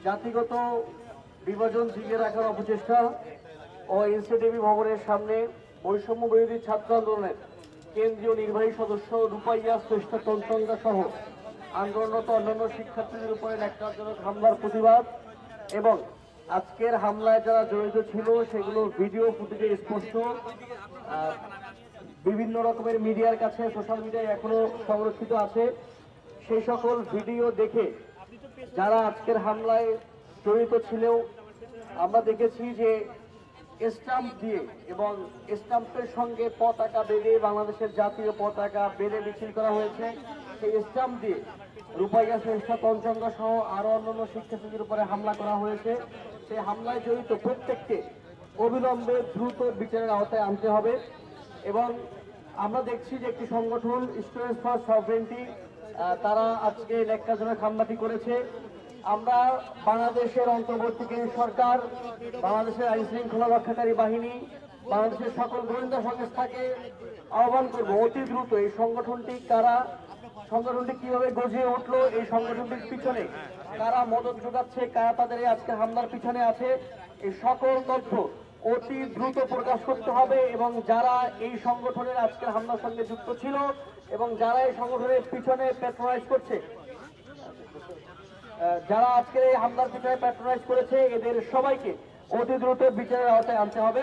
জাতিগত বিভাজন জিগিয়ে রাখার অপচেষ্টা ও এনসিটিভি ভবনের সামনে বৈষম্য বিরোধী ছাত্র আন্দোলনের কেন্দ্রীয় নির্বাহী সদস্য রূপাইয়া শ্রেষ্ঠ তন্তঙ্গা সহ আন্দোলনরত অন্যান্য শিক্ষার্থীদের উপরে ন্যাক্কারজনক হামলার প্রতিবাদ এবং আজকের হামলায় যারা জড়িত ছিল সেগুলোর ভিডিও ফুটেজে স্পষ্ট বিভিন্ন রকমের মিডিয়ার কাছে সোশ্যাল মিডিয়ায় এখনো সংরক্ষিত আছে। সেই সকল ভিডিও দেখে যারা আজকের হামলায় জড়িত ছিল আমরা দেখেছি যে স্টাম্প দিয়ে এবং স্টাম্পের সঙ্গে পতাকা বেঁধে বাংলাদেশের জাতীয় পতাকা বেঁধে মিছিল করা হয়েছে। সেই স্টাম্প দিয়ে রূপাইয়া শ্রেষ্ঠ তঞ্চঙ্গা সহ আরো অন্যান্য শিক্ষার্থীদের উপরে হামলা করা হয়েছে। সেই হামলায় জড়িত প্রত্যেককে অবিলম্বে দ্রুত বিচারের আওতায় আনতে হবে। এবং আমরা দেখছি যে একটি সংগঠন স্টুডেন্টস ফর সভরেন্টি তারা আজকে ন্যাক্কারজনক হামলাটি করেছে। আমরা বাংলাদেশের অন্তর্বর্তীকালীন সরকার, বাংলাদেশের আইন শৃঙ্খলা রক্ষাকারী বাহিনী, বাংলাদেশের সকল গোয়েন্দা সংস্থাকে আহ্বান করব অতি দ্রুত এই সংগঠনটি কারা, সংগঠনটি কিভাবে গজিয়ে উঠলো, এই সংগঠনটির পিছনে কারা মদত যোগাচ্ছে, কারা তাদের আজকে হামলার পিছনে আছে, এই সকল তথ্য অতি দ্রুত প্রকাশ করতে হবে। এবং যারা এই সংগঠনের আজকের হামলার সঙ্গে যুক্ত ছিল এবং যারা এই সংগঠনের পিছনে প্যাট্রোনাইজ করছে, যারা আজকের এই হামলার পিছনে প্যাট্রোনাইজ করেছে, এদের সবাইকে অতি দ্রুত বিচারের আওতায় আনতে হবে।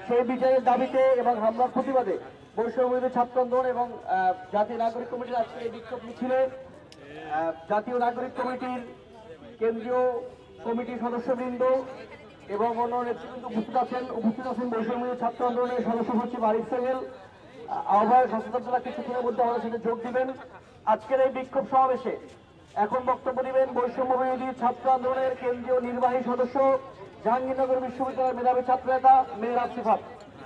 সেই বিচারের দাবিতে এবং হামলার প্রতিবাদে বৈষম্য বিরোধী ছাত্র আন্দোলন এবং জাতীয় নাগরিক কমিটির আজকে এই বিক্ষোভ মিছিলে জাতীয় নাগরিক কমিটির কেন্দ্রীয় কমিটির সদস্যবৃন্দ এবং অন্য নেতৃবৃন্দ উপস্থিত আছেন বৈষম্য বিরোধী ছাত্র আন্দোলনের সদস্য সচিব আরিফ সেহেল, আহ্বায়ক হাসান আব্দুল্লাহ কিছুক্ষণের মধ্যে আমাদের সাথে যোগ দিবেন। আজকের এই বিক্ষোভ সমাবেশে এখন বক্তব্য দিবেন বৈষম্য বিরোধী ছাত্র আন্দোলনের কেন্দ্রীয় নির্বাহী সদস্য জাহাঙ্গীরনগর বিশ্ববিদ্যালয়ের মেধাবী ছাত্র নেতা মেহরাব সিফাত।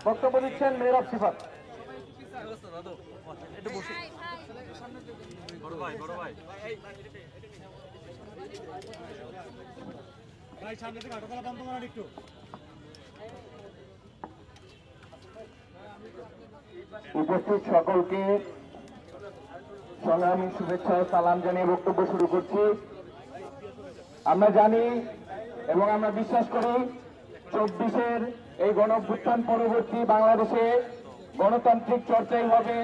বক্তব্য দিচ্ছেন মেহরাব সিফাত। উপস্থিত সকলকে সংগ্রামী শুভেচ্ছা ও সালাম জানিয়ে বক্তব্য শুরু করছি। আমরা জানি এবং আমরা বিশ্বাস করি 24-এর এই গণঅভ্যুত্থান পরবর্তী বাংলাদেশে গণতান্ত্রিক চর্চাই হবে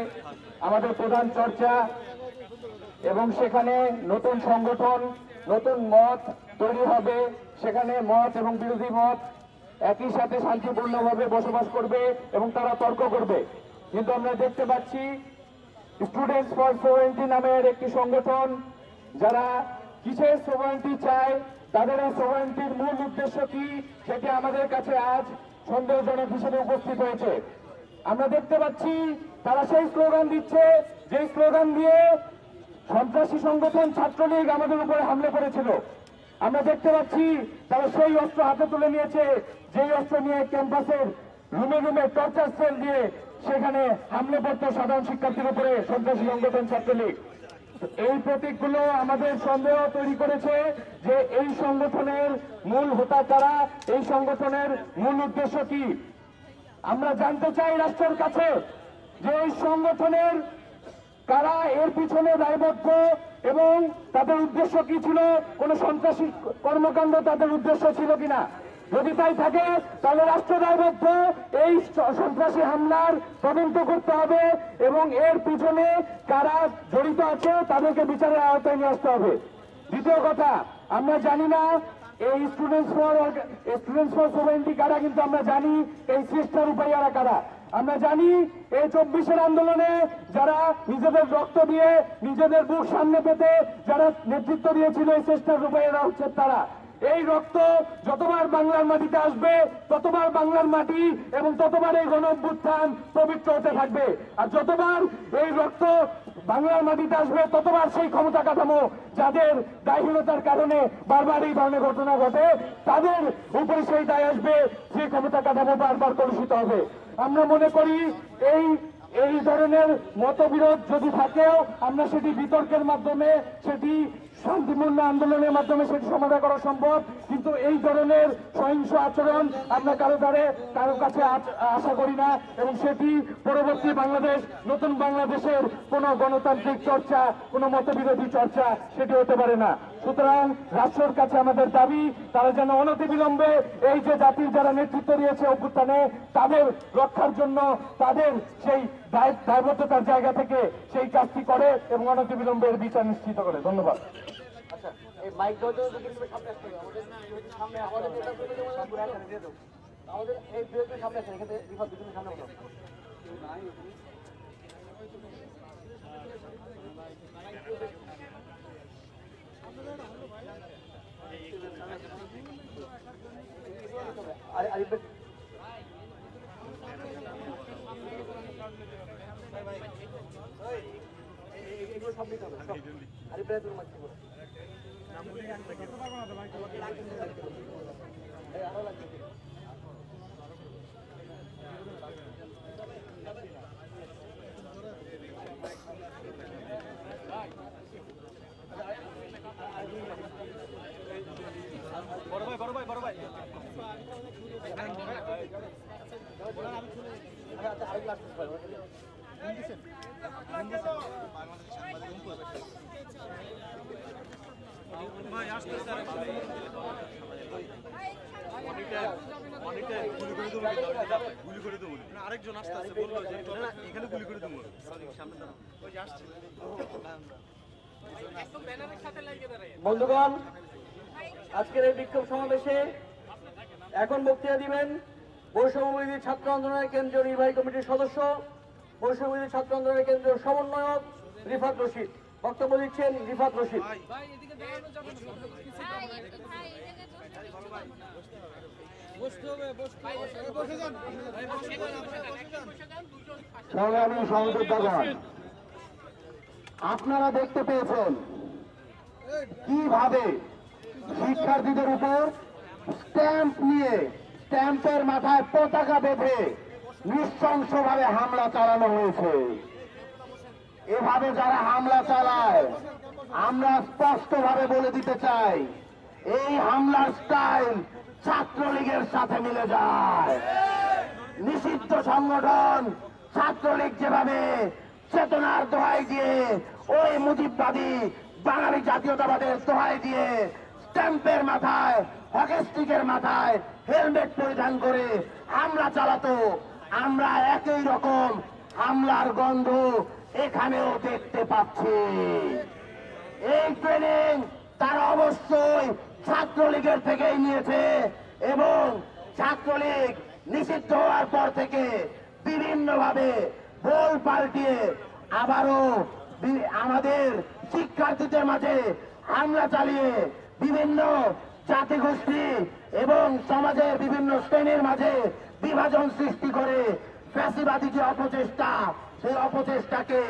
আমাদের প্রধান চর্চা এবং সেখানে নতুন সংগঠন, নতুন মত তৈরি হবে। সেখানে মত এবং বিরোধী মত একই সাথে শান্তিপূর্ণভাবে বসবাস করবে এবং তারা তর্ক করবে। কিন্তু আমরা দেখতে পাচ্ছি স্টুডেন্টস ফর সভরেন্টি নামের একটি সংগঠন যারা কিসের সভরেন্টি চায়, তাদের এই সভরেন্টির মূল উদ্দেশ্য কি, সেটি আমাদের কাছে আজ সন্দেহজনক হিসেবে উপস্থিত হয়েছে। আমরা দেখতে পাচ্ছি তারা সেই স্লোগান দিচ্ছে যে স্লোগান দিয়ে সন্ত্রাসী সংগঠন ছাত্রলীগ আমাদের উপরে হামলা করেছিল। আমরা দেখতে পাচ্ছি তারা সেই অস্ত্র হাতে তুলে নিয়েছে যেই অস্ত্র নিয়ে ক্যাম্পাসের রুমে রুমে টর্চার সেল দিয়ে সেখানে হামলা করত সাধারণ শিক্ষার্থীর উপরে সন্ত্রাসী সংগঠন ছাত্রলীগ। এই প্রতীকগুলো আমাদের সন্দেহ তৈরি করেছে যে এই সংগঠনের মূল হোতা কারা, এই সংগঠনের মূল উদ্দেশ্য কি। আমরা জানতে চাই রাষ্ট্রের কাছে যে এই সংগঠনের কারা এর পিছনে দায়বদ্ধ এবং তাদের উদ্দেশ্য কি ছিল, কোন সন্ত্রাসী কর্মকাণ্ড তাদের উদ্দেশ্য ছিল কিনা। যদি তাই থাকে তাহলে রাষ্ট্র দায়বদ্ধ, এই সন্ত্রাসী হামলার তদন্ত করতে হবে এবং এর পিছনে কারা জড়িত আছে তাদেরকে বিচারের আওতায় নিয়ে আসতে হবে। দ্বিতীয় কথা, আমরা জানি না এই স্টুডেন্টস ফর সভরেন্টি কারা, কিন্তু আমরা জানি এই শ্রেষ্ঠ রূপাইয়ারা কারা। আমরা জানি এই 24-এর আন্দোলনে যারা নিজেদের রক্ত দিয়ে নিজেদের বুক সামনে পেতে যারা নেতৃত্ব দিয়েছিল এই শ্রেষ্ঠ রূপাইয়ারা হচ্ছে তারা। এই রক্ত যতবার বাংলার মাটিতে আসবে ততবার বাংলার মাটি এবং ততবার এই গণঅভ্যুত্থান পবিত্র হতে থাকবে। আর যতবার এই রক্ত বাংলার মাটিতে আসবে ততবার সেই ক্ষমতা কাঠামো যাদের দায়হীনতার কারণে বারবার এই ধরনের ঘটনা ঘটে তাদের উপরে সেই দায় আসবে, সেই ক্ষমতা কাঠামো বারবার কলুষিত হবে। আমরা মনে করি এই ধরনের মতবিরোধ যদি থাকেও আমরা সেটি বিতর্কের মাধ্যমে, সেটি শান্তিপূর্ণ আন্দোলনের মাধ্যমে সেটি সমাধান করা সম্ভব, কিন্তু এই ধরনের সহিংস আচরণ আমরা কারো কাছে আশা করি না, এবং সেটি পরবর্তী বাংলাদেশ, নতুন বাংলাদেশের কোন গণতান্ত্রিক চর্চা, কোন মতবিরোধী চর্চা সেটি হতে পারে না। সুতরাং রাষ্ট্রের কাছে আমাদের দাবি, তারা যেন অনতিবিলম্বে এই যে জাতির যারা নেতৃত্ব দিয়েছে অভ্যুত্থানে, তাদের রক্ষার জন্য তাদের সেই দায়বদ্ধতার জায়গা থেকে সেই কাজটি করে এবং অনতিবিলম্বে এর বিচার নিশ্চিত করে। ধন্যবাদ। আচ্ছা, এই মাইক দেওয়ার জন্য কিন্তু সামনে আসতে হবে। আমাদের যেটা দিয়ে দাও। আমাদের এই বিরোধীর সামনে আসে, এখানে বিপদ দুজনের সামনে বলো। আরিফ এগুলো সব নিতে হবে। আরিফ ভাই তুমি মারছি বলো। আরো লাগবে। বড় ভাই আচ্ছা আরেক লাস্ট ভাই আসতে স্যার গুলি করে দেবো না, আরেকজন আসতে আসতে বললো যে এখানে গুলি করে দেবো সামনে ওই যে আসছে। বন্ধুগণ, আজকের এই বিক্ষোভ সমাবেশে এখন বক্তৃতা দিবেন বৈষম্যবিরোধী ছাত্র আন্দোলনের কেন্দ্রীয় নির্বাহী কমিটির সদস্য, বৈষম্যবিরোধী ছাত্র আন্দোলনের কেন্দ্রীয় সমন্বয়ক রিফাত রশিদ। বক্তব্য দিচ্ছেন রিফাত রশিদ। সংগ্রামী সহযোদ্ধাগণ, আপনারা দেখতে পেয়েছেন কিভাবে শিক্ষার্থীদের উপর স্ট্যাম্প নিয়ে, স্ট্যাম্পের মাথায় পতাকা বেঁধে নৃশংসভাবে হামলা চালানো হয়েছে। এভাবে যারা হামলা চালায়, আমরা স্পষ্টভাবে বলে দিতে চাই, এই হামলার স্টাইল ছাত্রলীগের সাথে মিলে যায়। নিষিদ্ধ সংগঠন ছাত্রলীগ যেভাবে চেতনার দোহাই দিয়ে, ওই মুজিববাদী বাঙালি জাতীয়তাবাদের দোহাই দিয়ে স্ট্যাম্পের মাথায়, হকি স্টিকের মাথায় হেলমেট পরিধান করে হামলা চালাতো, আমরা একই রকম হামলার গন্ধ এখানেও দেখতে পাচ্ছি। এই ট্রেনিং তারা অবশ্যই ছাত্রলীগের থেকেই নিয়েছে, এবং ছাত্রলীগ নিষিদ্ধ হওয়ার পর থেকে বিভিন্নভাবে বল পাল্টিয়ে আবারও আমাদের শিক্ষার্থীদের মাঝে হামলা চালিয়ে বিভিন্ন জাতিগোষ্ঠী এবং সমাজের বিভিন্ন শ্রেণীর মাঝে বিভাজন সৃষ্টি করে ফ্যাসিবাদী যে অপচেষ্টা, সেই অপচেষ্টাকে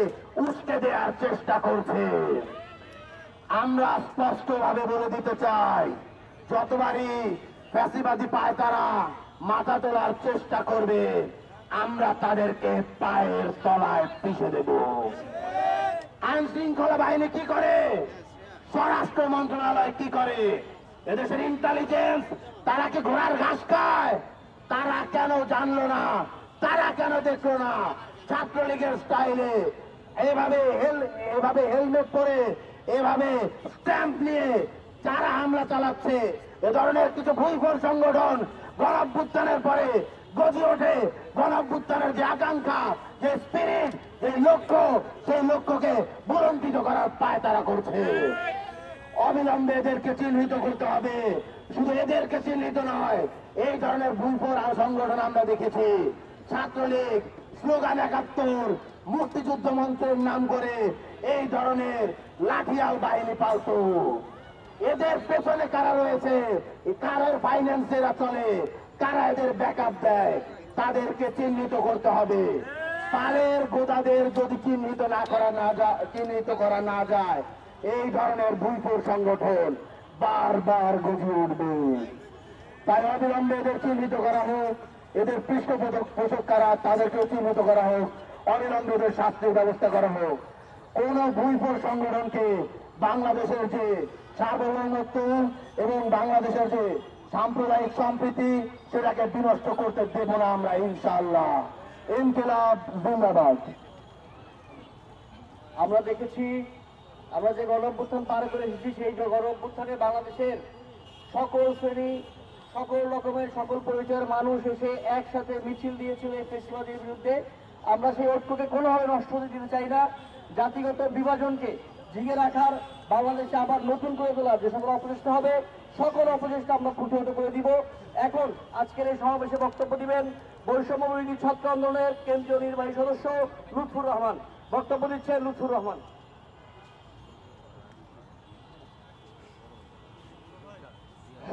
উস্কে দেওয়ার চেষ্টা করছে। আমরা স্পষ্টভাবে বলে দিতে চাই, যতবারই ফ্যাসিবাদী পায় তারা মাথা তোলার চেষ্টা করবে, আমরা তাদেরকে পায়ের তলায় পিষে দেব। আইন শৃঙ্খলা বাহিনী কি করে, স্বরাষ্ট্র মন্ত্রণালয় কি করে, এদেশের ইন্টেলিজেন্স তারা কি ঘোড়ার ঘাস খায়? তারা কেন জানলো না, তারা কেন দেখলো না ছাত্রলীগের স্টাইলে এভাবে হেলমেট পরে, এভাবে স্ট্যাম্প নিয়ে যারা হামলা চালাচ্ছে? এ ধরনের কিছু ভুইফোর সংগঠন গণঅভ্যুত্থানের পরে গজি ওঠে, গণঅভ্যুত্থানের যে আকাঙ্ক্ষা, যে স্পিরিট, যে লক্ষ্য, সেই লক্ষ্যকে বুলন্দিত করার পায় তারা করছে। অবিলম্বে এদেরকে চিহ্নিত করতে হবে। শুধু এদেরকে চিহ্নিত নয়, এই ধরনের ভুইফোর সংগঠন আমরা দেখেছি। ছাত্রলীগ স্লোগান ৭১, মুক্তিযুদ্ধ মন্ত্রের নাম করে এই ধরনের লাঠিয়াল বাহিনী পালতো। এদের পেছনে কারা রয়েছে, কারার ফাইন্যান্সেরা চলে, কারা এদের ব্যাকআপ দেয়, তাদেরকে চিহ্নিত করতে হবে। পালের গোদাদের যদি চিহ্নিত করা না যায়, এই ধরনের ভুইফোর সংগঠন বারবার গজিয়ে উঠবে। তাই অবিলম্বে এদের চিহ্নিত করা হোক, এদের পৃষ্ঠপোষক কারা তাদেরকেও চিহ্নিত করা হোক, অবিলম্বে এদের শাস্তির ব্যবস্থা করা হোক। কোন ভুইফোর সংগঠনকে বাংলাদেশের যে সার্বভৌমত্ব এবং বাংলাদেশের যে সাম্প্রদায়িক সম্প্রীতি সেটাকে বিনষ্ট করতে দেব না আমরা, ইনশাআল্লাহ। ইনকিলাব জিন্দাবাদ। আমরা দেখেছি, আমরা যে গণঅভ্যুত্থান পার করে এসেছি, সেই গণঅভ্যুত্থানে বাংলাদেশের সকল শ্রেণী, সকল রকমের, সকল পরিচয়ের মানুষ এসে একসাথে মিছিল দিয়েছিল এই ফেসিবাদের বিরুদ্ধে। আমরা সেই ঐক্যকে কোনোভাবে নষ্ট হতে দিতে চাই না। জাতিগত বিভাজনকে জিগে রাখার, বাংলাদেশে আবার নতুন করে তোলার যে সকল অপচেষ্টা হবে, সকল অপচেষ্টা আমরা প্রতিহত করে দিব। এখন আজকের এই সমাবেশে বক্তব্য দিবেন বৈষম্য বিরোধী ছাত্র আন্দোলনের কেন্দ্রীয় নির্বাহী সদস্য লুৎফুর রহমান। বক্তব্য দিচ্ছেন লুৎফুর রহমান।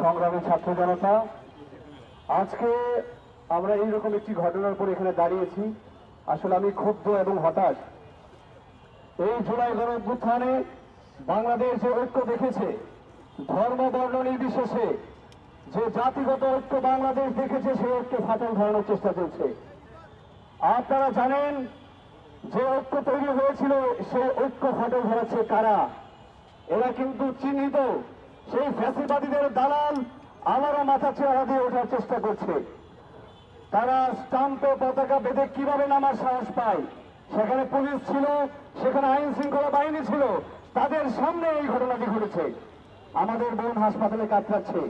সংগ্রামী ছাত্র জনতা, আজকে আমরা এইরকম একটি ঘটনার পর এখানে দাঁড়িয়েছি। আসলে আমি ক্ষুব্ধ এবং হতাশ। এই জুলাই গণঅভ্যুত্থানে বাংলাদেশ যে ঐক্য দেখেছে, ধর্ম বর্ণ নির্বিশেষে যে জাতিগত ঐক্য বাংলাদেশ দেখেছে, সেই ঐক্যে ফাটল ধরানোর চেষ্টা চলছে। আপনারা জানেন যে ঐক্য তৈরি হয়েছিল, সেই ঐক্য ফাটল ধরাচ্ছে কারা? এরা কিন্তু চিহ্নিত সেই ফ্যাসিবাদীদের দালাল আমারও মাথা চেহারা দিয়ে ওঠার চেষ্টা করছে। তারা স্টাম্পে পতাকা বেঁধে কিভাবে নামার সাহস পায়? সেখানে পুলিশ ছিল, সেখানে আইন শৃঙ্খলা বাহিনী ছিল, তাদের সামনে এই ঘটনাটি ঘটেছে। আমাদের বোন হাসপাতালে কাতরাচ্ছে।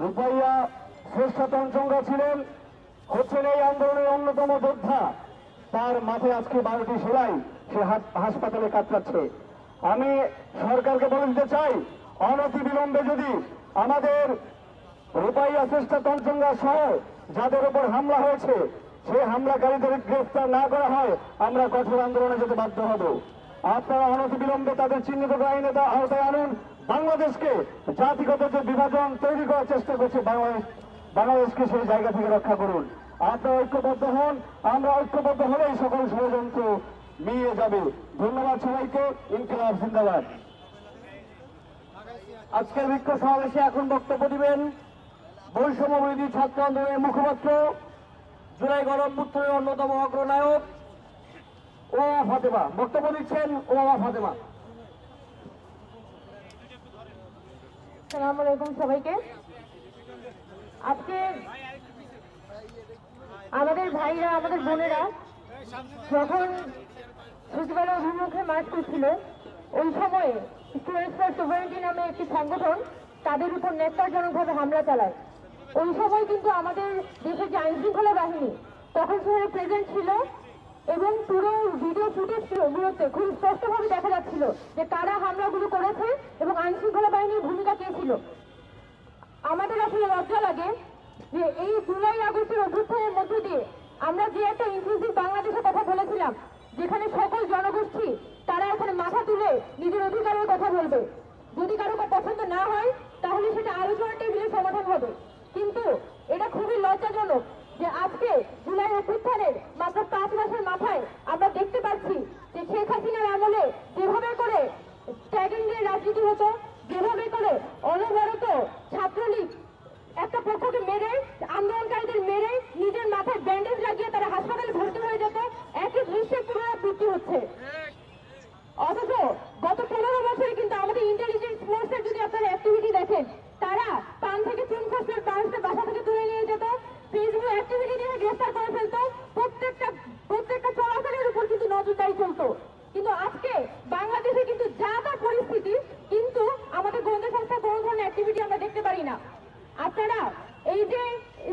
রূপাইয়া শ্রেষ্ঠ তঞ্চঙ্গা ছিলেন, হচ্ছেন এই আন্দোলনের অন্যতম যোদ্ধা। তার মাথায় আজকে 12টি সেলাই, সে হাসপাতালে কাতরাচ্ছে। আমি সরকারকে বলে দিতে চাই, অনতি বিলম্বে যদি আমাদের রূপাইয়া শ্রেষ্ঠ তঞ্চঙ্গা সহ যাদের উপর হামলা হয়েছে, সেই হামলাকারীদের গ্রেফতার না করা হয়, আমরা কঠোর আন্দোলনে যেতে বাধ্য হব। আপনারা অনতি বিলম্বে তাদের চিহ্নিত আইনে আওতায় আনুন। বাংলাদেশকে জাতিগত যে বিভাজন তৈরি করার চেষ্টা করছে বাংলাদেশকে সেই জায়গা থেকে রক্ষা করুন। আপনারা ঐক্যবদ্ধ হন, আমরা ঐক্যবদ্ধ হলেই সকল ষড়যন্ত্র মিলিয়ে যাবে। ধন্যবাদ সবাইকে। ইনকিলাব জিন্দাবাদ। আজকের বিক্ষোভ সমাবেশে এখন বক্তব্য দিবেন বৈষম্য বিরোধী ছাত্র আন্দোলনের মুখপাত্র, জুলাই গণঅভ্যুত্থানের অন্যতম অগ্রনায়ক ওমামা ফাতেমা। বক্তব্য দিচ্ছেন ওমামা ফাতেমা। আসসালামু আলাইকুম সবাইকে। আজকে আমাদের ভাইরা, আমাদের বোনেরা যখন সচিবালয় অভিমুখে মার্চ করছিল, ওই সময়ে স্টুডেন্টস ফর সভারেন্টি নামে একটি সংগঠন তাদের উপর ন্যাক্কারজনকভাবে হামলা চালায়। ওই সময় কিন্তু আমাদের দেশের যে আইন শৃঙ্খলা বাহিনী তখন সেখানে প্রেজেন্ট ছিল এবং পুরো ভিডিও ফুটেজগুলোতে খুব স্পষ্টভাবে দেখা যাচ্ছিল যে কারা হামলাগুলো করেছে এবং আইন শৃঙ্খলা বাহিনীর ভূমিকা কে ছিল। আমাদের আসলে লজ্জা লাগে যে এই জুলাই আগস্টের অভ্যুত্থানের মধ্য দিয়ে আমরা যে একটা ইনক্লুসিভ বাংলাদেশের কথা বলেছিলাম, যেখানে সকল জনগোষ্ঠী তারা এখানে মাথা তুলে নিজের অধিকারের কথা বলবে, যদি কারো পছন্দ না হয় তাহলে সেটা আলোচনার টেবিলে সমাধান হবে। কিন্তু এটা খুবই লজ্জাজনক যে আজকে জুলাই অভ্যুত্থানের মাত্র 5 মাসের মাথায় আমরা দেখতে পাচ্ছি যে শেখ হাসিনার আমলে যেভাবে করে স্ট্যাগিং দিয়ে রাজনীতি হতো, যেভাবে করে অনবরত ছাত্রলীগ একটা পক্ষকে মেরে, আন্দোলনকারীদের মেরে নিজের মাথায় ব্যান্ডেজ লাগিয়ে তারা হাসপাতালে ভর্তি হয়ে যেত, একই দৃশ্যের পুনরাবৃত্তি হচ্ছে। অথচ গত 15 বছরে কিন্তু আমাদের ইন্টেলিজেন্স ফোর্সের যদি আপনারা অ্যাক্টিভিটি দেখেন, তারা পান থেকে চুন খসলে বাসা থেকে তুলে নিয়ে যেত, ফেসবুক অ্যাক্টিভিটি দিয়ে গ্রেফতার করে ফেলতো, প্রত্যেকটা চলাচলের উপর কিন্তু নজরদারি চলতো। কিন্তু আজকে বাংলাদেশে কিন্তু যা তা পরিস্থিতি, কিন্তু আমাদের গোয়েন্দা সংস্থার কোনো ধরনের অ্যাক্টিভিটি আমরা দেখতে পারি না। আপনারা এই যে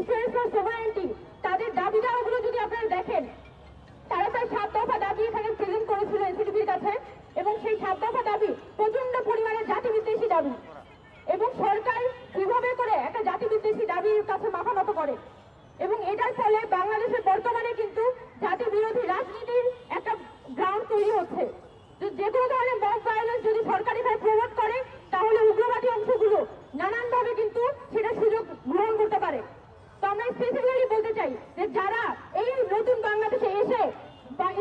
স্টুডেন্টস ফর সভারেন্টি, তাদের দাবি দাওয়াগুলো যদি আপনারা দেখেন, তারা প্রায় 7 দফা দাবি এখানে প্রেজেন্ট করেছিল এনসিটিভির কাছে, এবং সেই 7 দফা দাবি প্রচন্ড পরিমাণে জাতি বিদ্বেষী দাবি। এবং সরকার কিভাবে করে একটা জাতি বিদ্বেষী দাবির কাছে মাথা নত করে, এবং এটার ফলে বাংলাদেশের বর্তমানে কিন্তু জাতি বিরোধী রাজনীতির একটা গ্রাউন্ড তৈরি হচ্ছে। যে কোনো ধরনের মব ভায়োলেন্স যদি সরকার এখানে প্রমোট করে, তাহলে উগ্রবাদী অংশগুলো নানানভাবে কিন্তু সেটা সুযোগ গ্রহণ করতে পারে। তো আমরা স্পেসিফিক্যালি বলতে চাই যে যারা এই নতুন বাংলাদেশে এসে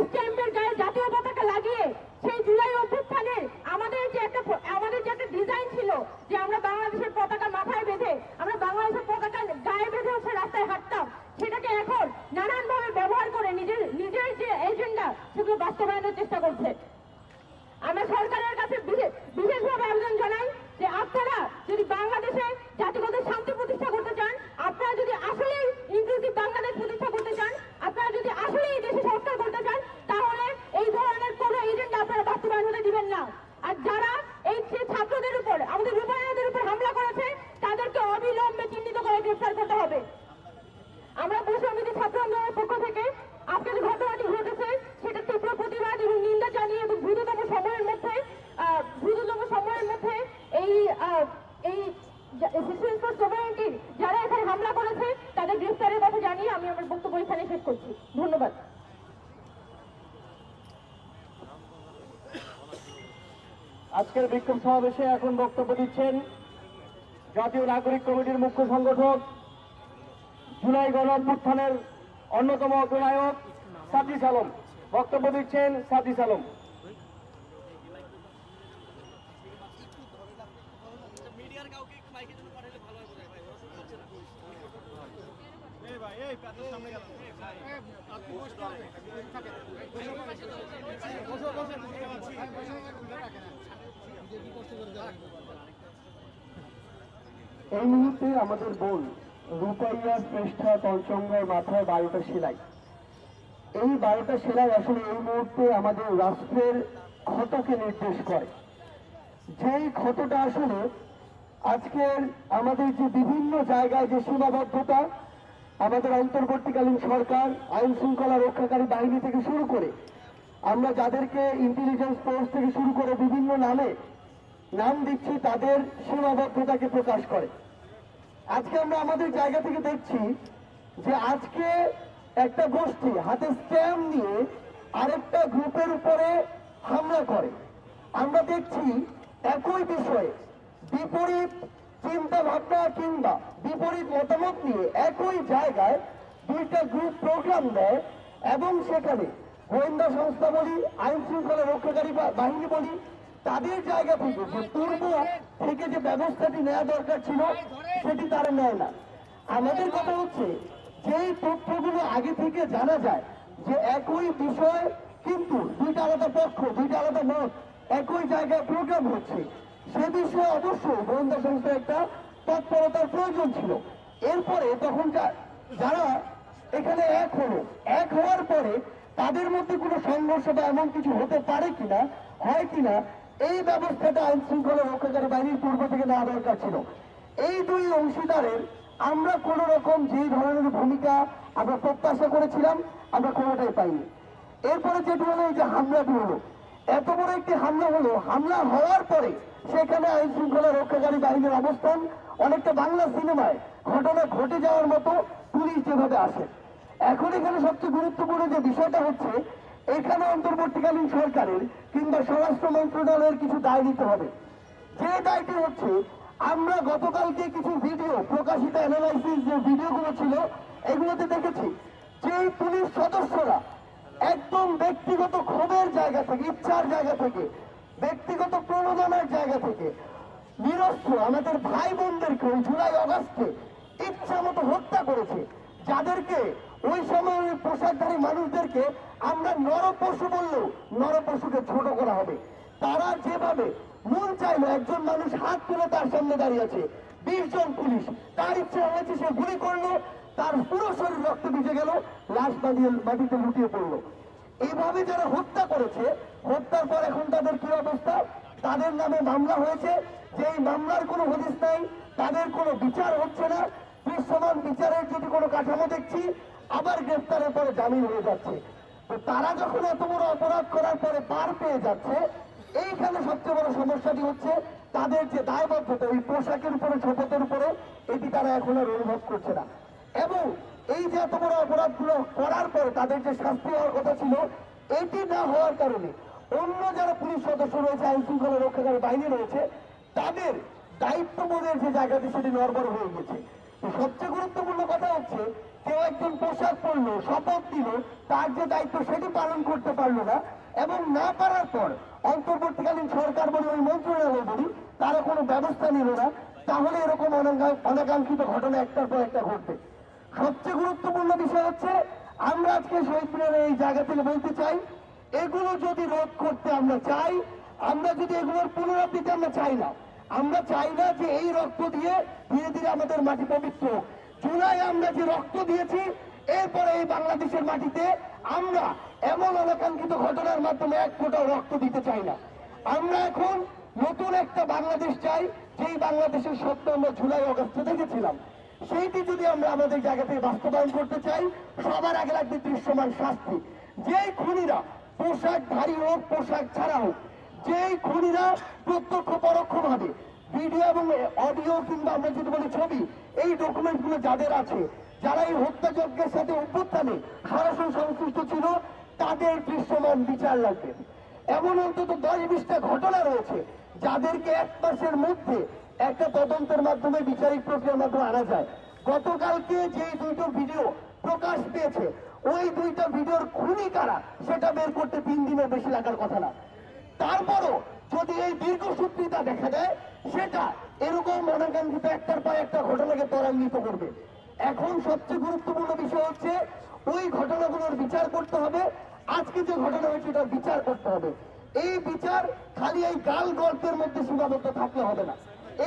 স্ট্যাম্পের গায়ে জাতীয় পতাকা লাগিয়ে সেই জুলাই অভ্যুত্থানের আমাদের যে একটা ডিজাইন ছিল যে আমরা বাংলাদেশের পতাকা মাথায় বেঁধে, আমরা বাংলাদেশের পতাকা গায়ে বেঁধে হচ্ছে রাস্তায় হাঁটতাম, সেটাকে এখন নানানভাবে ব্যবহার করে নিজের যে এজেন্ডা সেগুলো বাস্তবায়নের চেষ্টা করছে। আমরা সরকারের কাছে বিশেষ যদি বাংলাদেশে জাতিগত শান্তি প্রতিষ্ঠা করতে চান, আপনারা যদি আসলেই ইনক্লুসিভ বাংলাদেশ প্রতিষ্ঠা করতে চান, আপনারা যদি আসলে এই দেশে সংস্কার করতে চান, তাহলে এই ধরনের কোনো এজেন্ডা আপনারা বাস্তবায়ন হতে দিবেন না। আর যারা এই ছাত্রদের উপর, আমাদের রূপায়ণদের উপর হামলা করেছে, তাদেরকে অবিলম্বে চিহ্নিত করে গ্রেফতার করতে হবে। আমরা বৈষম্যবিরোধী ছাত্র আন্দোলনের পক্ষ থেকে আজকে যে ঘটনাটি ঘটেছে সেটা তীব্র প্রতিবাদ এবং নিন্দা জানিয়ে এবং দ্রুততম সময়ের মধ্যে এই শিশু স্পোর্টস সোসাইটির যারা এখানে হামলা করেছে তাদের গ্রেফতারের কথা জানিয়ে আমি আমার বক্তব্য এখানে শেষ করছি। ধন্যবাদ। আজকের বিক্ষোভ সমাবেশে এখন বক্তব্য দিচ্ছেন জাতীয় নাগরিক কমিটির মুখ্য সংগঠক, জুলাই গণ অভ্যুত্থানের অন্যতম অগ্রনায়ক সাজিস আলম। বক্তব্য দিচ্ছেন সাজিস আলম। এই মুহূর্তে আমাদের বোন রূপাইয়া শ্রেষ্ঠা তলচঙ্গার মাথায় 12টা সেলাই। এই 12টা সেলাই আসলে এই মুহূর্তে আমাদের রাষ্ট্রের ক্ষতকে নির্দেশ করে। যেই ক্ষতটা আসলে আজকের আমাদের যে বিভিন্ন জায়গায় যে সীমাবদ্ধতা, আমাদের অন্তর্বর্তীকালীন সরকার, আইন শৃঙ্খলা রক্ষাকারী বাহিনী থেকে শুরু করে আমরা যাদেরকে ইন্টেলিজেন্স ফোর্স থেকে শুরু করে বিভিন্ন নাম দিচ্ছি, তাদের সীমাবদ্ধতাকে প্রকাশ করে। আজকে আমরা আমাদের জায়গা থেকে দেখছি যে আজকে একটা গোষ্ঠী হাতে স্ট্যাম্প নিয়ে আরেকটা গ্রুপের উপরে হামলা করে। আমরা দেখছি একই বিষয়ে বিপরীত চিন্তা ভাবনা কিংবা বিপরীত মতামত নিয়ে একই জায়গায় দুইটা গ্রুপ প্রোগ্রাম দেয় এবং সেখানে গোয়েন্দা সংস্থা বলি, আইন শৃঙ্খলা রক্ষাকারী বাহিনী বলি, তাদের জায়গা থেকে যে পূর্ব থেকে যে ব্যবস্থাটি নেওয়া দরকার ছিল সেটি তারা নেয় না। আমাদের কথা হচ্ছে যেই তথ্যগুলো আগে থেকে জানা যায় যে একই বিষয় কিন্তু দুইটা আলাদা পক্ষ, দুইটা আলাদা মত একই জায়গায় প্রোগ্রাম হচ্ছে, সে বিষয়ে অবশ্যই গোয়েন্দা সংস্থার একটা তৎপরতার প্রয়োজন ছিল। এরপরে তখন যারা এখানে এক হওয়ার পরে তাদের মধ্যে কোনো সংঘর্ষ বা এমন কিছু হতে পারে কিনা, হয় কিনা, এই ব্যবস্থাটা আইন শৃঙ্খলা রক্ষাকারী বাহিনীর পূর্ব থেকে নেওয়া দরকার ছিল। এই দুই অংশীদারের আমরা কোন রকম যেই ধরনের ভূমিকা আমরা প্রত্যাশা করেছিলাম আমরা কোনোটাই পাইনি। এরপরে যেটি হলো এই যে হামলাটি হলো, এত বড় একটি হামলা হলো, হামলা হওয়ার পরে সেখানে আইন শৃঙ্খলা রক্ষাকারী বাহিনীর অবস্থান অনেকটা বাংলা সিনেমায় ঘটনা ঘটে যাওয়ার মতো পুলিশ যেভাবে আসে। এখন এখানে সবচেয়ে গুরুত্বপূর্ণ যে বিষয়টা হচ্ছে, এখানে অন্তর্বর্তীকালীন সরকারের কিংবা স্বরাষ্ট্র মন্ত্রণালয়ের কিছু দায় নিতে হবে। যে দায়টি হচ্ছে, আমরা গতকালকে কিছু ভিডিও প্রকাশিত অ্যানালাইসিস যে ভিডিওগুলো ছিল এগুলোতে দেখেছি যে পুলিশ সদস্যরা একদম ব্যক্তিগত ক্ষোভের জায়গা থেকে, ইচ্ছার জায়গা থেকে, ব্যক্তিগত প্রণোদনার জায়গা থেকে নিরস্ত্র আমাদের ভাই বোনদেরকে ওই জুলাই অগাস্টে ইচ্ছা মতো হত্যা করেছে। যাদেরকে ওই সময় ওই পোশাকধারী মানুষদেরকে আমরা নরপশু বললেও নরপশুকে ছোট করা হবে। তারা যেভাবে মন চাইলো, একজন মানুষ হাত তুলে তার সামনে দাঁড়িয়ে আছে, 20 জন পুলিশ, তার ইচ্ছা হয়েছে সে গুলি করলো, তার পুরো শরীর রক্ত ভিজে গেল, লাশ মাটিতে লুটিয়ে পড়লো। এইভাবে যারা হত্যা করেছে, হত্যার পর এখন তাদের কি অবস্থা, তাদের নামে মামলা হয়েছে, যেই মামলার কোনো হদিস নাই, তাদের কোনো বিচার হচ্ছে না। দৃশ্যমান বিচারের যদি কোনো কাঠামো দেখছি, আবার গ্রেফতারের পরে জামিন হয়ে যাচ্ছে। তো তারা যখন এত বড় অপরাধ করার পরে পার পেয়ে যাচ্ছে, এইখানে সবচেয়ে বড় সমস্যাটি হচ্ছে তাদের যে দায়বদ্ধতা, ওই পোশাকের উপরে, শপথের উপরে, এটি তারা এখন আর অনুভব করছে না। এবং এই যে এত বড় অপরাধগুলো করার পরে তাদের যে শাস্তি হওয়ার কথা ছিল, এটি না হওয়ার কারণে অন্য যারা পুলিশ সদস্য রয়েছে, আইন শৃঙ্খলা রক্ষাকারী বাহিনী রয়েছে, তাদের দায়িত্ববোধের যে জায়গাটি সেটি নড়বড় হয়ে গেছে। সবচেয়ে গুরুত্বপূর্ণ কথা হচ্ছে, কেউ একজন পোশাক পরলো, শপথ দিল, তার যে দায়িত্ব সেটি পালন করতে পারলো না, এবং না পারার পর অন্তর্বর্তীকালীন সরকার বলি, ওই মন্ত্রণালয় বলি, তারা কোনো ব্যবস্থা নিল না, তাহলে এরকম অনাকাঙ্ক্ষিত ঘটনা একটার পর একটা ঘটবে। সবচেয়ে গুরুত্বপূর্ণ বিষয় হচ্ছে, আমরা আজকে শহীদ মিনারের এই জায়গা থেকে বলতে চাই, এগুলো যদি রোধ করতে আমরা চাই, আমরা যদি এগুলোর পুনরাবৃত্তি আমরা চাই না, আমরা চাই না যে এই রক্ত দিয়ে ধীরে ধীরে আমাদের মাটি পবিত্র হোক। জুলাই আমরা যে রক্ত দিয়েছি, এরপরে এই বাংলাদেশের মাটিতে আমরা এমন অনাকাঙ্ক্ষিত ঘটনার মাধ্যমে এক ফোঁটাও রক্ত দিতে চাই না। আমরা এখন নতুন একটা বাংলাদেশ চাই, যেই বাংলাদেশের স্বপ্ন আমরা জুলাই অগস্টে দেখেছিলাম। সেইটি যদি আমরা আমাদের জায়গা থেকে বাস্তবায়ন করতে চাই, সবার আগে লাগবে দৃশ্যমান শাস্তি। যেই খুনিরা পোশাকধারী হোক, পোশাক ছাড়া হোক, যেই খুনিরা প্রত্যক্ষ পরোক্ষভাবে ভিডিও এবং অডিও কিংবা আমরা যদি বলি ছবি, এই ডকুমেন্টগুলো যাদের আছে, যারা এই হত্যাযজ্ঞের সাথে অভ্যুত্থানে সরাসরি সংশ্লিষ্ট ছিল, তাদের দৃশ্যমান বিচার লাগবে। এমন অন্তত 10-20টা ঘটনা রয়েছে যাদেরকে 1 মাসের মধ্যে একটা তদন্তের মাধ্যমে বিচারিক প্রক্রিয়ার মাধ্যমে আনা যায়। গতকালকে যে 2টো ভিডিও প্রকাশ পেয়েছে, ওই 2টা ভিডিওর খুনি কারা সেটা বের করতে 3 দিনের বেশি লাগার কথা না। তারপরও যদি এই দীর্ঘসূত্রিতা দেখা দেয়, সেটা এরকম অনাকাঙ্ক্ষিত একটার পর একটা ঘটনাকে ত্বরান্বিত করবে। এখন সবচেয়ে গুরুত্বপূর্ণ বিষয় হচ্ছে ওই ঘটনাগুলোর বিচার করতে হবে। আজকে যে ঘটনা হয়েছে এটার বিচার করতে হবে। এই বিচার খালি এই গাল গল্পের মধ্যে সীমাবদ্ধ থাকলে হবে না,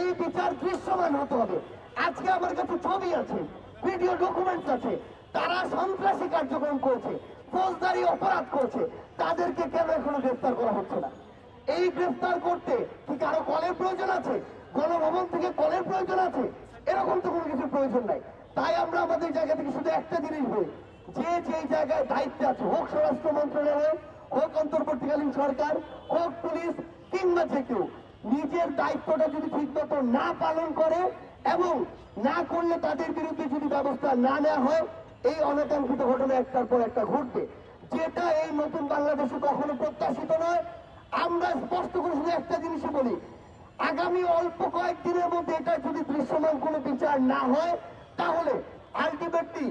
এই বিচার দৃশ্যমান হতে হবে। আজকে আমার কাছে ছবি আছে, ভিডিও ডকুমেন্টস আছে, তারা সন্ত্রাসী কার্যক্রম করেছে, ফৌজদারি অপরাধ করেছে, তাদেরকে কেন এখনো গ্রেফতার করা হচ্ছে না? এই গ্রেফতার করতে কি কারো কলের প্রয়োজন আছে? গণভবন থেকে কলের প্রয়োজন আছে? এরকম তো কোনো কিছু প্রয়োজন নাই। তাই আমরা আমাদের জায়গা থেকে শুধু একটা জিনিস বলি, যে যেই জায়গায় দায়িত্বে আছে, হোক স্বরাষ্ট্র মন্ত্রণালয়, হোক অন্তর্বর্তীকালীন সরকার, হোক পুলিশ, কিংবা যে কেউ, নিজের দায়িত্বটা যদি ঠিক মতো না পালন করে এবং না করলে তাদের বিরুদ্ধে যদি ব্যবস্থা না নেওয়া হয়, এই অনাকাঙ্ক্ষিত ঘটনা একটার পর একটা ঘটবে, যেটা এই নতুন বাংলাদেশে কখনো প্রত্যাশিত নয়। আমরা স্পষ্ট করে শুধু একটা জিনিসই বলি, আগামী অল্প কয়েকদিনের মধ্যে এটা যদি দৃশ্যমান কোনো বিচার না হয়, তাহলে আলটিমেটলি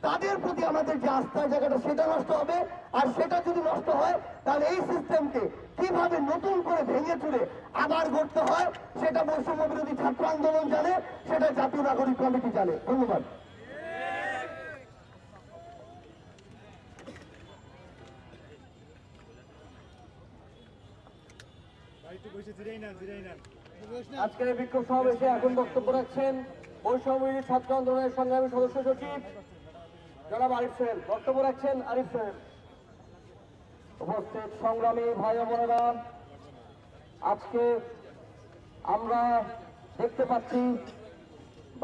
তাদের প্রতি আমাদের যে আস্থার জায়গাটা সেটা নষ্ট হবে। আর সেটা যদি নষ্ট হয়, তাহলে এই সিস্টেমকে কিভাবে নতুন করে ভেঙে চুরে আবার গড়তে হয়, সেটা বৈষম্য বিরোধী ছাত্র আন্দোলন জানে, সেটা জাতীয় নাগরিক কমিটি জানে। ধন্যবাদ। আজকের এই বিক্ষোভ সমাবেশে এখন বক্তব্য রাখছেন বৈষম্য বিরোধী ছাত্র আন্দোলনের সংগ্রামী সদস্য সচিব জনাব আরিফ সাহেব। বক্তব্য রাখছেন আরিফ সাহেব। উপস্থিত সংগ্রামী ভাই ও বোনেরা, আজকে আমরা দেখতে পাচ্ছি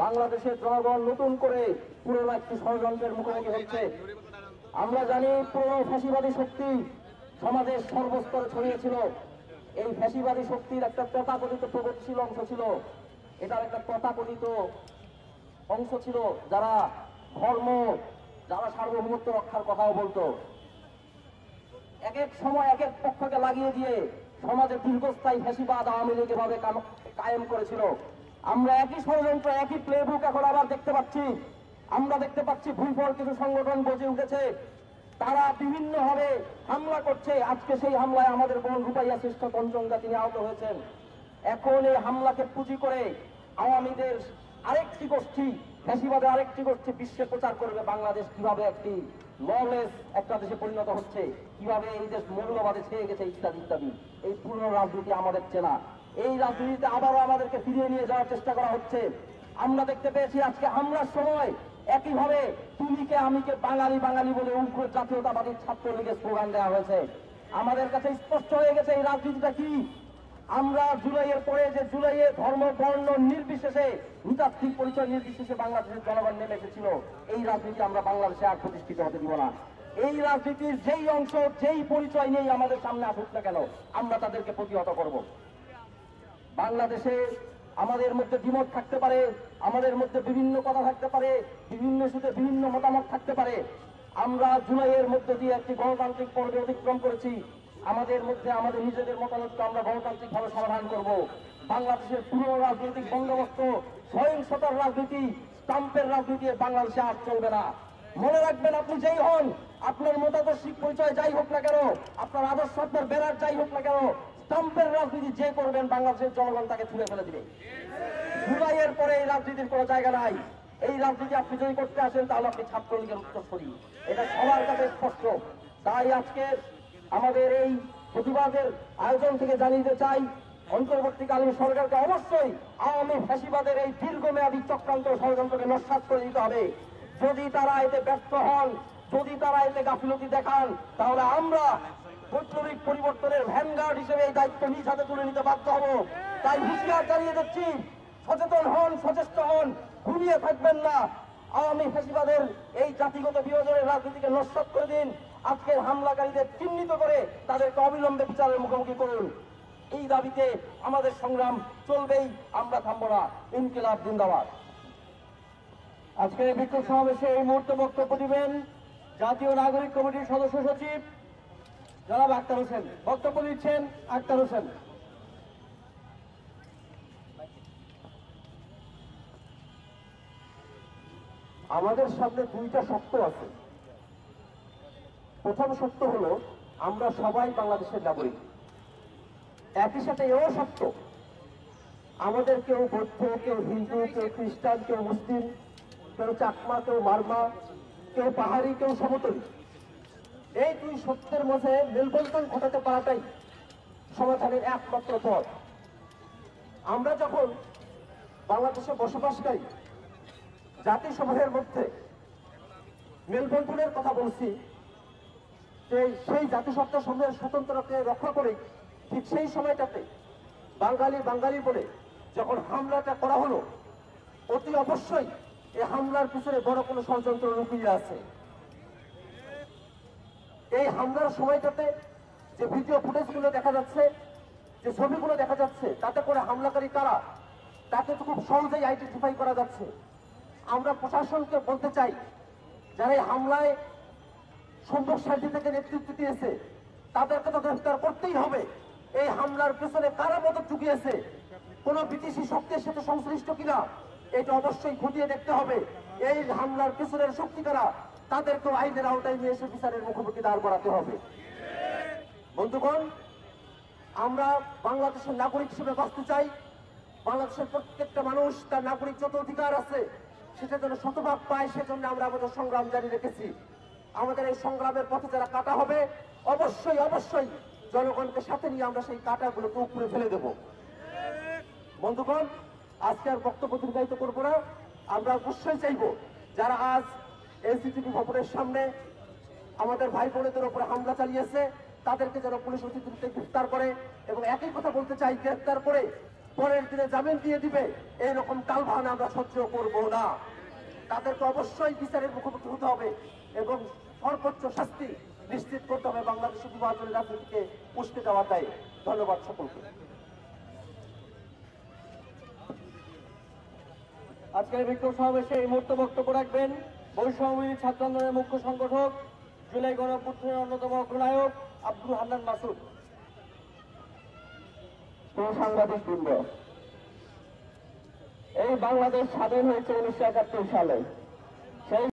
বাংলাদেশের জনগণ নতুন করে পুরনো একটি ষড়যন্ত্রের মুখোমুখি হচ্ছে। আমরা জানি পুরনো ফ্যাসিবাদী শক্তি সমাজের সর্বস্তরে ছড়িয়েছিল। এই ফ্যাসিবাদী শক্তির একটা তথাকথিত প্রগতিশীল অংশ ছিল, এটার একটা তথাকথিত অংশ ছিল যারা ধর্ম, যারা সার্বভৌমত্ব রক্ষার কথাও বলতো। এক এক সময় এক এক পক্ষকে লাগিয়ে দিয়ে সমাজে দীর্ঘস্থায়ী ফ্যাসিবাদ আওয়ামী লীগ এভাবে কায়েম করেছিল। আমরা একই ষড়যন্ত্র, একই প্লেবুক এখন আবার দেখতে পাচ্ছি। আমরা দেখতে পাচ্ছি ভূফল কিছু সংগঠন গজে উঠেছে, তারা বিভিন্নভাবে হামলা করছে। আজকে সেই হামলায় আমাদের বোন রূপাইয়া শ্রেষ্ঠ পঞ্চমদা তিনি আহত হয়েছেন। এখন এই হামলাকে পুঁজি করে আওয়ামীদের আরেকটি গোষ্ঠী, ফ্যাসিবাদের আরেকটি গোষ্ঠী বিশ্বে প্রচার করবে বাংলাদেশ কিভাবে একটি ললেস একটা দেশে পরিণত হচ্ছে, কিভাবে এই দেশ মৌলবাদে ছেয়ে গেছে, ইত্যাদি ইত্যাদি। এই পুরনো রাজনীতি আমাদের চেনা, এই রাজনীতিতে আবারও আমাদেরকে ফিরিয়ে নিয়ে যাওয়ার চেষ্টা করা হচ্ছে। আমরা দেখতে পেয়েছি আজকে হামলার সময় একইভাবে তুমিকে আমিকে বাঙালি বাঙালি বলে উগ্র জাতীয়তাবাদী ছাত্রলীগের স্লোগান দেওয়া হয়েছে। আমাদের কাছে স্পষ্ট হয়ে গেছে এই রাজনীতিটা কি। আমরা জুলাইয়ের পরে যে জুলাইয়ে ধর্ম বর্ণ নির্বিশেষে, নৃতাত্ত্বিক পরিচয় নির্বিশেষে বাংলাদেশের জনগণ নেমে এসেছিল, এই রাজনীতি আমরা বাংলাদেশে আর প্রতিষ্ঠিত হতে দিব না। এই রাজনীতির যেই অংশ, যেই পরিচয় নেই আমাদের সামনে আসুক না কেন, আমরা তাদেরকে প্রতিহত করব। বাংলাদেশে আমাদের মধ্যে দ্বিমত থাকতে পারে, আমাদের মধ্যে বিভিন্ন কথা থাকতে পারে, বিভিন্ন ইস্যুতে বিভিন্ন মতামত থাকতে পারে। আমরা জুলাইয়ের মধ্যে দিয়ে একটি গণতান্ত্রিক পর্বে অতিক্রম করেছি। আমাদের মধ্যে আমাদের নিজেদের মতামতকে আমরা গণতান্ত্রিক ভাবে সমাধান করব। বাংলাদেশের পুরো রাজনৈতিক বন্দোবস্ত, সহিংসতার রাজনীতি, স্টাম্পের রাজনীতি বাংলাদেশে আর চলবে না। মনে রাখবেন, আপনি যেই হন, আপনার মতাদর্শিক পরিচয় যাই হোক না কেন, আপনার আদর্শ, আপনার ব্যানার যাই হোক না কেন, স্টাম্পের রাজনীতি যে করবেন বাংলাদেশের জনগণ তাকে ছুঁড়ে ফেলে দিবে। জুলাইয়ের পরে এই রাজনীতির কোনো জায়গা নাই। এই রাজনীতি আপনি যদি করতে আসেন তাহলে আপনি ছাত্রলীগের উত্তরসূরি, এটা সবার কাছে স্পষ্ট। তাই আজকে আমাদের এই প্রতিবাদের আয়োজন থেকে জানিয়ে চাই, অন্তর্বর্তীকালীন সরকারকে অবশ্যই আওয়ামী ফ্যাসিবাদের এই দীর্ঘমেয়াদী চক্রান্ত ষড়যন্ত্রকে নস্যাৎ করে দিতে হবে। যদি তারা এতে ব্যর্থ হন, যদি তারা এতে গাফিলতি দেখান, তাহলে আমরা বৈপ্লবিক পরিবর্তনের ভ্যানগার্ড হিসেবে এই দায়িত্ব নিজ হাতে তুলে নিতে বাধ্য হব। তাই হুঁশিয়ার জানিয়ে দিচ্ছি, সচেতন হন, সচেষ্ট হন, ঘুমিয়ে থাকবেন না। আওয়ামী ফ্যাসিবাদের এই জাতিগত বিভাজনের রাজনীতিকে নস্যাৎ করে দিন। আজকের হামলাকারীদের চিহ্নিত করে তাদেরকে অবিলম্বে বিচারের মুখোমুখি করুন। এই দাবিতে আমাদের সংগ্রাম চলবেই, আমরা থামব না। ইনকিলাব জিন্দাবাদ। আজকের এই বিক্ষোভ সমাবেশে এই মুহূর্তে বক্তব্য দিবেন জাতীয় নাগরিক কমিটির সদস্য সচিব জনাব আক্তার হোসেন। বক্তব্য দিচ্ছেন আক্তার হোসেন। আমাদের সামনে দুইটা সত্য আছে। প্রথম সত্য হলো আমরা সবাই বাংলাদেশের নাগরিক। একই সাথে এও সত্য আমাদের কেউ বৌদ্ধ, কেউ হিন্দু, কেউ খ্রিস্টান, কেউ মুসলিম, কেউ চাকমা, কেউ মারমা, কেউ পাহাড়ি, কেউ সমতলী, এই দুই সত্যের মধ্যে মেলবন্ধন ঘটাতে পারাটাই সমাধানের একমাত্র পথ। আমরা যখন বাংলাদেশে বসবাসকারী জাতিসমূহের মধ্যে মেলবন্ধনের কথা বলছি, যে সেই জাতিসত্তা সমূহের স্বতন্ত্রকে রক্ষা করে ঠিক সেই সময়টাতে বাঙালি বলে যখন হামলাটা করা হলো, অতি অবশ্যই এই হামলার পিছনে বড় কোনো ষড়যন্ত্র লুকিয়ে আছে। এই হামলার সময়টাতে যে ভিডিও ফুটেজগুলো দেখা যাচ্ছে, যে ছবিগুলো দেখা যাচ্ছে, তাতে করে হামলাকারী কারা তাকে তো খুব সহজেই আইডেন্টিফাই করা যাচ্ছে। আমরা প্রশাসনকে বলতে চাই, যারা এই হামলায় সম্ভব সারথী থেকে নেতৃত্ব দিয়েছে তাদেরকে তো গ্রেফতার করতেই হবে। এই হামলার পেছনে কারা মদত চুকিয়েছে, কোন বিদেশি শক্তির সাথে সংশ্লিষ্ট কিনা, এটা অবশ্যই খতিয়ে দেখতে হবে। এই হামলার পেছনের শক্তি কারা, তাদেরকেও আইনের আওতায় নিয়ে এসে বিচারের মুখোমুখি দাঁড় করাতে হবে। বন্ধুগণ, আমরা বাংলাদেশের নাগরিক হিসেবে বাঁচতে চাই। বাংলাদেশের প্রত্যেকটা মানুষ তার নাগরিক যত অধিকার আছে সেটা যেন শতভাগ পায়, সেজন্য আমরা আমাদের সংগ্রাম জারি রেখেছি। আমাদের এই সংগ্রামের পথে যারা কাটা হবে, অবশ্যই জনগণকে সাথে নিয়ে আমরা সেই কাটাগুলোকে উপরে ফেলে দেব। বন্ধুগণ, আজকে আর বক্তব্য দীর্ঘায়িত করবো না। আমরা অবশ্যই চাইব যারা আজ এলসিটিভি ভবনের সামনে আমাদের ভাই বোনেদের উপরে হামলা চালিয়েছে তাদেরকে যেন পুলিশ অতি দ্রুত গ্রেফতার করে, এবং একই কথা বলতে চাই, গ্রেফতার করে পরের দিনে জামিন দিয়ে দিবে এইরকম কালভানা আমরা সহ্য করব না। তাদেরকে অবশ্যই বিচারের মুখোমুখি হতে হবে এবং সর্বোচ্চ শাস্তি নিশ্চিত করতে হবে বাংলাদেশের বিভাজনের রাজনীতিকে উস্কে দেওয়াটাই। ধন্যবাদ সকলকে। আজকের বিক্ষোভ সমাবেশে এই মুহূর্তে বক্তব্য রাখবেন বৈষম্য ছাত্র আন্দোলনের মুখ্য সংগঠক, জুলাই গণঅভ্যুত্থানের অন্যতম অগ্রনায়ক আব্দুল হান্নান মাসুদ। সাংবাদিক বৃন্দ, এই বাংলাদেশ স্বাধীন হয়েছে 1971 সালে। সেই